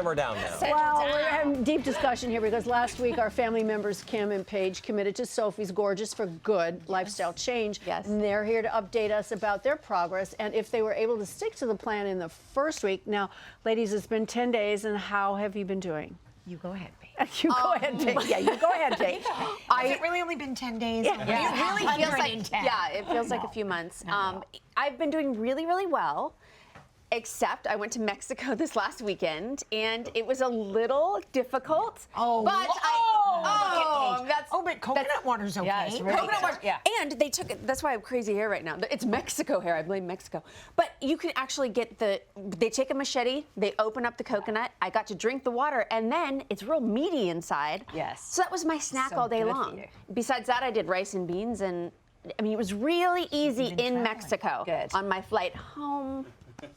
her down now. Well, we're having deep discussion here because last week our family members Kym and Paige committed to Sophie's Gorgeous for Good lifestyle change. Yes. And they're here to update us about their progress and if they were able to stick to the plan in the first week. Now, ladies, it's been 10 days, and how have you been doing? You go ahead, Paige. You go ahead, Paige. Yeah, you go ahead, Paige. Has it really only been 10 days? It really feels like, 110. yeah, it feels like a few months. I've been doing really, really well. Except I went to Mexico this last weekend, and it was a little difficult. Oh, but but coconut water's okay. Yeah, it's really coconut water. Yeah. And they took it. That's why I have crazy hair right now. It's Mexico hair. I blame Mexico. But you can actually get they take a machete, they open up the coconut. I got to drink the water, and then it's real meaty inside. Yes. So that was my snack all day long. Besides that, I did rice and beans, and I mean, it was really easy in Mexico. Good. On my flight home.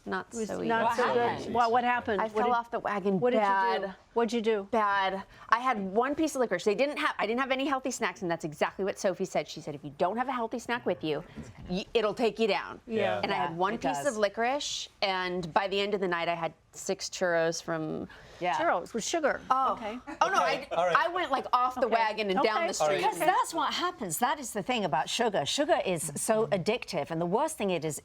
Not so easy. Not so good. What happened? I fell off the wagon. What did bad. you do? What'd you do? Bad. I had one piece of licorice. I didn't have any healthy snacks, and that's exactly what Sophie said. She said, if you don't have a healthy snack with you, it'll take you down. Yeah. And I had one piece of licorice, and by the end of the night, I had 6 churros from. Yeah. Churros with sugar. Oh. Okay. Oh no! I went like off the wagon and down the street. Because that's what happens. That is the thing about sugar. Sugar is so addictive, and the worst thing it is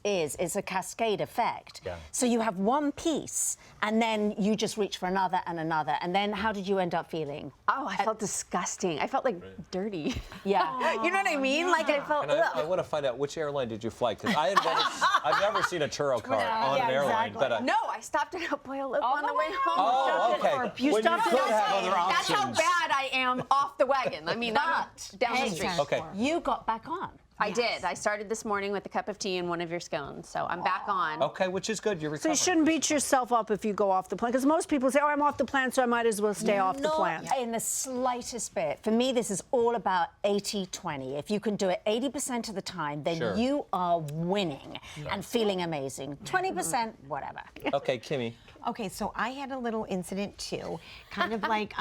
a cascade effect. Yeah. So you have one piece, and then you just reach for another and another, and then how did you end up feeling? Oh, I felt disgusting. I felt like dirty. Yeah. You know what I mean? Yeah. Like I felt. And I want to find out which airline did you fly? Because I've never seen a churro cart on an airline. exactly. But No, I stopped at El Pollo Loco on the way home. oh, okay. You When stopped you at could have other That's how options. bad I am off the wagon. I mean, I'm down the street. Okay. You got back on. I did. I started this morning with a cup of tea and one of your scones, so I'm back on. Okay, which is good. You're So recovering. you shouldn't beat yourself up if you go off the plan, because most people say, oh, I'm off the plan, so I might as well stay off the plan. In the slightest bit. For me, this is all about 80-20. If you can do it 80% of the time, then Sure. you are winning and feeling amazing. 20%, whatever. Okay, Kimmy. Okay, so I had a little incident too, kind of like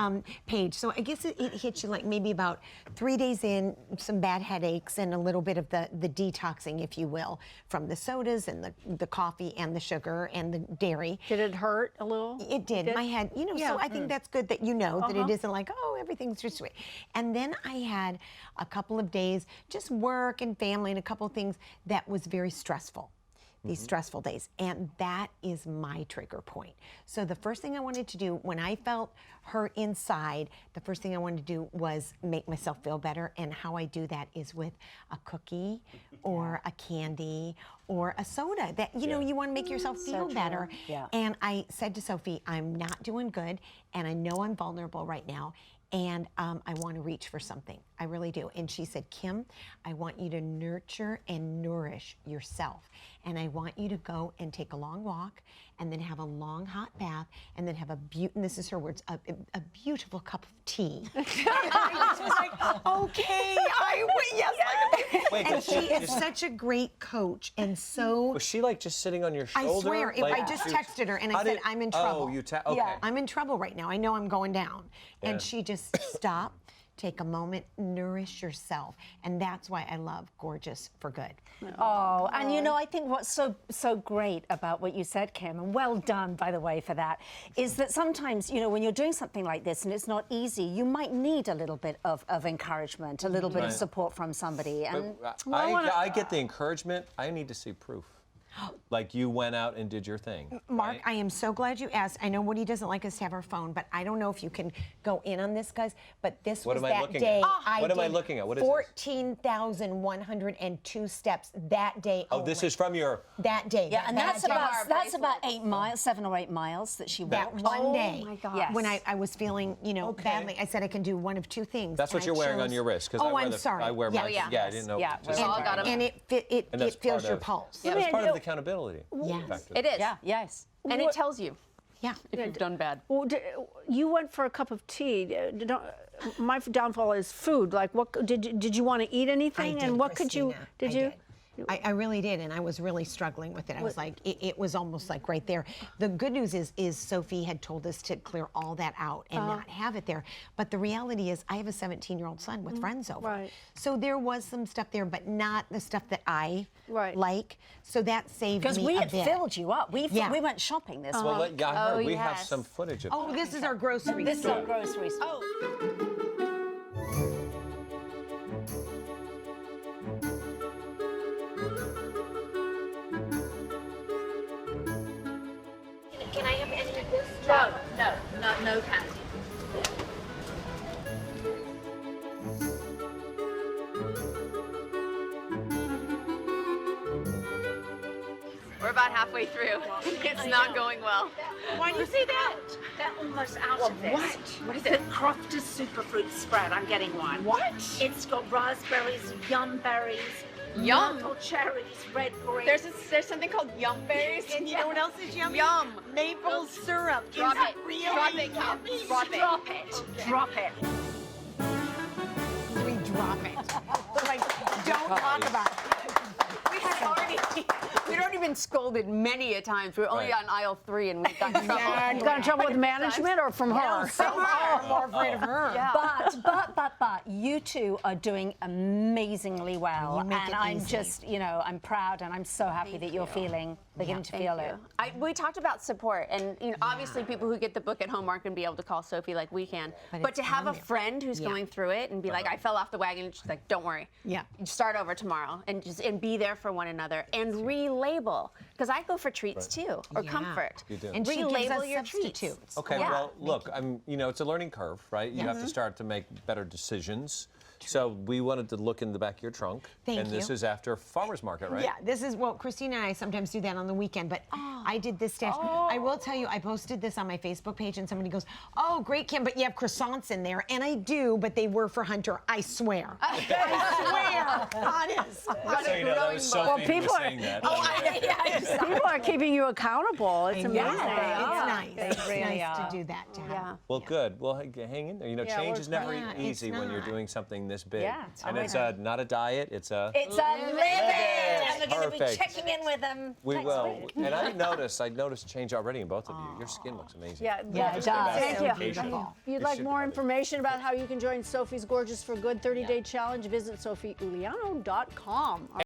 Paige. So I guess it hit you like maybe about 3 days in, some bad headaches and a little bit of the detoxing, if you will, from the sodas and the coffee and the sugar and the dairy. Did it hurt a little? It did. My head, so I think that's good that you know that it isn't like, oh, everything's just sweet. And then I had a couple of days, just work and family and a couple of things that was very stressful. These stressful days. And that is my trigger point. So the first thing I wanted to do when I felt hurt inside, the first thing I wanted to do was make myself feel better. And how I do that is with a cookie or a candy or a soda that, you want to make yourself feel better. Yeah. And I said to Sophie, I'm not doing good and I know I'm vulnerable right now. And I want to reach for something. I really do. And she said, Kym, I want you to nurture and nourish yourself. And I want you to go and take a long walk and then have a long hot bath and then have and this is her words, a beautiful cup of tea. And I was like, okay, yes. Wait, And she is such a great coach and so... Was she like just sitting on your I shoulder? swear, if Like, I just she- texted her and I said, I'm in trouble. Oh, okay. I'm in trouble right now. I know I'm going down. Yeah. And she just stopped, take a moment, nourish yourself. And that's why I love Gorgeous for Good. Oh, and I think what's so great about what you said, Kym, and well done, by the way, for that, is that sometimes, when you're doing something like this and it's not easy, you might need a little bit of encouragement, a little bit of support from somebody. And I get the encouragement. I need to see proof. Like you went out and did your thing. Mark, right? I am so glad you asked. I know Woody doesn't like us to have our phone, but I don't know if you can go in on this, guys. But this What was am I that looking day. at? What am I looking at? What is this? 14,102 steps that day. Oh, this is from your... that day. yeah, and that that's day. about 8 miles, 7 or 8 miles that she That walked. one day, my God. Yes. when I was feeling, badly, I said I can do one of two things. That's what and you're I wearing on chose- your wrist. 'Cause Oh, I wear I'm sorry. I wear mine. yeah. Yeah, I didn't know. Yeah, just- we all got 'em. And it And that's feels part your of- pulse. Yeah, that's part of the accountability. Yes. factor. It is. Yeah, yes. And it tells you Yeah. if you've done bad. Well, you went for a cup of tea. My downfall is food. Like, what did you want to eat anything? I did, and what could you? Christina. Did I you? did. I really did, and I was really struggling with it. I was like, it was almost like right there. The good news is Sophie had told us to clear all that out and not have it there. But the reality is I have a 17-year-old son with friends over. Right. So there was some stuff there, but not the stuff that I Right. like. So that saved me Because we a had bit. filled you up. We Yeah. went shopping this Well, week. I heard we have yes. some footage of Oh, this is our grocery This is store. our grocery store. Can I have any of this? No candy. We're about halfway through. It's not going well. Why do you say that? They're almost out of this. What? What is it? Crofters Superfruit Spread. I'm getting one. What? It's got raspberries, yum berries, Yum. myrtle cherries, red grapes. There's something called yum berries. And you know what else is yummy? Yum. Maple syrup. Drop Is it. really Drop it, Kim. yummy? Drop it. Drop it. Drop it. We drop it. Like, don't talk about it. We'd already been scolded many a times. We were only Right. on aisle 3 and we got in trouble. You got in trouble with management or from her? I'm more afraid of her. Yeah. But you two are doing amazingly well. You make And it I'm easy. just, I'm proud and I'm so happy that you're beginning to feel it. We talked about support, and obviously people who get the book at home aren't going to be able to call Sophie like we can. But But it's to have on a there. friend who's Yeah. going through it and be like, I fell off the wagon, and she's like, don't worry. Yeah. You start over tomorrow and be there for one another and relabel, because I go for treats too, or Yeah. comfort. You do. And she gives Relabel us your treats. substitutes. Okay, Yeah. well, look, it's a learning curve, right? You have to start to make better decisions. So we wanted to look in the back of your trunk. Thank and this you. is after farmer's market, right? Yeah, this is, well, Christina and I sometimes do that on the weekend, but I did this stash. I will tell you, I posted this on my Facebook page and somebody goes, oh, great, Kim, but you have croissants in there. And I do, but they were for Hunter, I swear. I swear, honest. So you know, that was Sophie Well, who people was are- saying that. People are keeping you accountable. It's amazing. It's nice. They It's really nice are. to do that to have. Yeah. Well, good. Well, hang in there. Change we're is never Yeah, it's easy when you're not. doing something this big. Yeah, and oh it's my not a diet. It's a. It's a living, and we're going to be Perfect. checking in with them. We next will. week. And I noticed change already in both of you. Your skin looks amazing. Yeah, Yeah, it Just does. about Thank you. beautiful. If you'd It like should more be. information about how you can join Sophie's Gorgeous for Good 30-Day challenge, visit SophieUliano.com.